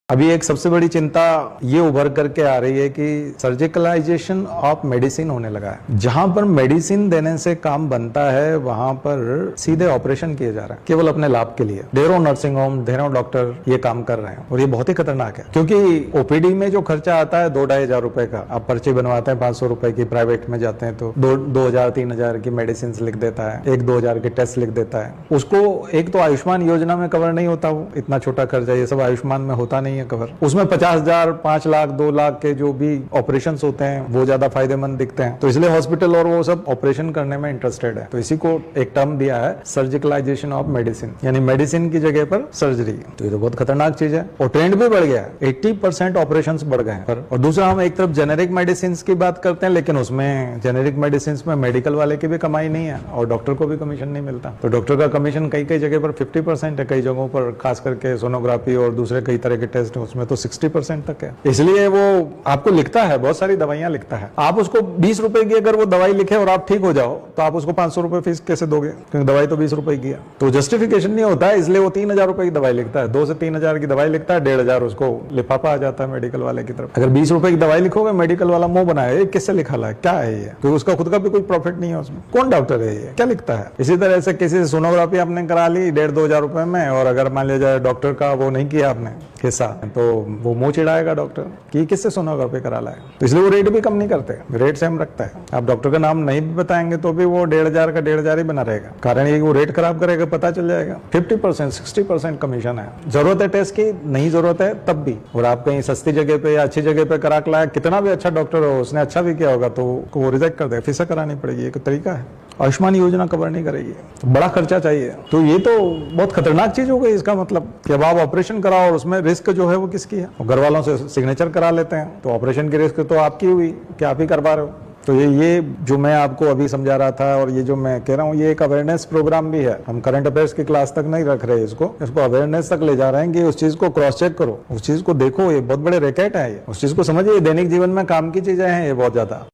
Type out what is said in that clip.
अभी एक सबसे बड़ी चिंता ये उभर करके आ रही है कि सर्जिकलाइजेशन ऑफ मेडिसिन होने लगा है। जहां पर मेडिसिन देने से काम बनता है वहां पर सीधे ऑपरेशन किए जा रहे हैं केवल अपने लाभ के लिए। ढेरों नर्सिंग होम, ढेरों डॉक्टर ये काम कर रहे हैं और ये बहुत ही खतरनाक है, क्योंकि ओपीडी में जो खर्चा आता है 2-2,500 रुपए का, आप पर्ची बनवाते हैं 500 रुपए की, प्राइवेट में जाते हैं तो 2,000-3,000 की मेडिसिन लिख देता है, 1-2,000 के टेस्ट लिख देता है। उसको एक तो आयुष्मान योजना में कवर नहीं होता, वो इतना छोटा खर्चा ये सब आयुष्मान में होता नहीं है कवर। उसमें 50,000, 5 लाख, 2 लाख के जो भी ऑपरेशंस होते हैं वो ज्यादा फायदेमंद दिखते हैं, तो इसलिए हॉस्पिटल और वो सब ऑपरेशन करने में इंटरेस्टेड है। तो इसी को एक टर्म दिया है सर्जिकलाइजेशन ऑफ मेडिसिन, यानी मेडिसिन की जगह पर सर्जरी। तो ये तो बहुत खतरनाक चीज है और ट्रेंड भी बढ़ गया है, 80% ऑपरेशंस बढ़ गए हैं। और दूसरा, हम एक तरफ जेनेरिक मेडिसिन की बात करते हैं, लेकिन उसमें जेनेरिक मेडिसिन में मेडिकल वाले की भी कमाई नहीं है और डॉक्टर को भी कमीशन नहीं मिलता। तो डॉक्टर का कमीशन कई कई जगह पर 50% है, कई जगहों पर खास करके सोनोग्राफी और दूसरे कई तरह के टेस्ट उसमें तो 60% तक है। इसलिए वो आपको लिखता है, बहुत सारी दवाइयां लिखता है, आप उसको 20 रुपए की अगर वो दवाई लिखे और आप ठीक हो जाओ तो आप उसको 500 रुपए फीस कैसे दोगे, क्योंकि दवाई तो 20 रुपए की है। तो जस्टिफिकेशन नहीं होता है, इसलिए वो 3,000 रुपए की दवाई लिखता है। 2 से 3,000 की दवाई लिखता है, 1,500 उसको लिफाफा आ जाता है मेडिकल वाले की तरफ। अगर 20 रुपए की दवाई लिखोगे, मेडिकल वाला मुंह बनाए, ये किससे लिखा है, क्या है ये, क्योंकि उसका खुद का भी कोई प्रॉफिट नहीं है उसमें। कौन डॉक्टर है ये, क्या लिखता है। इसी तरह से किसी से सोनोग्राफी आपने करा ली 1,500-2,000 रुपए में, और अगर मान लिया जाए डॉक्टर का वो नहीं किया आपने हिस्सा, तो वो मुंह चिढ़ाएगा डॉक्टर कि किससे सोनोग्राफी करा लाए। तो इसलिए वो रेट भी कम नहीं करते, रेट सेम रखता है। आप डॉक्टर का नाम नहीं भी बताएंगे तो भी वो 1,500 का 1,500 ही बना रहेगा। कारण ये वो रेट खराब करेगा, पता चल जाएगा। 50%, 60% कमीशन है। जरूरत है टेस्ट की, नहीं जरूरत है तब भी। और आप कहीं सस्ती जगह पे या अच्छी जगह पे करा के लाए, कितना भी अच्छा डॉक्टर हो, उसने अच्छा भी किया होगा तो वो रिजेक्ट कर देगा, फीस करानी पड़ेगी। एक तरीका है, आयुष्मान योजना कवर नहीं करेगी, तो बड़ा खर्चा चाहिए। तो ये तो बहुत खतरनाक चीज हो गई। इसका मतलब कि अब आप ऑपरेशन कराओ और उसमें रिस्क जो है वो किसकी है, घर वालों से सिग्नेचर करा लेते हैं, तो ऑपरेशन की रिस्क तो आपकी हुई कि आप ही करवा रहे हो। तो ये जो मैं आपको अभी समझा रहा था और ये जो मैं कह रहा हूँ, ये एक अवेयरनेस प्रोग्राम भी है। हम करंट अफेयर्स की क्लास तक नहीं रख रहे इसको अवेयरनेस तक ले जा रहे हैं कि उस चीज को क्रॉस चेक करो, उस चीज को देखो, ये बहुत बड़े रैकेट है, ये उस चीज को समझिए, दैनिक जीवन में काम की चीजें हैं ये बहुत ज्यादा।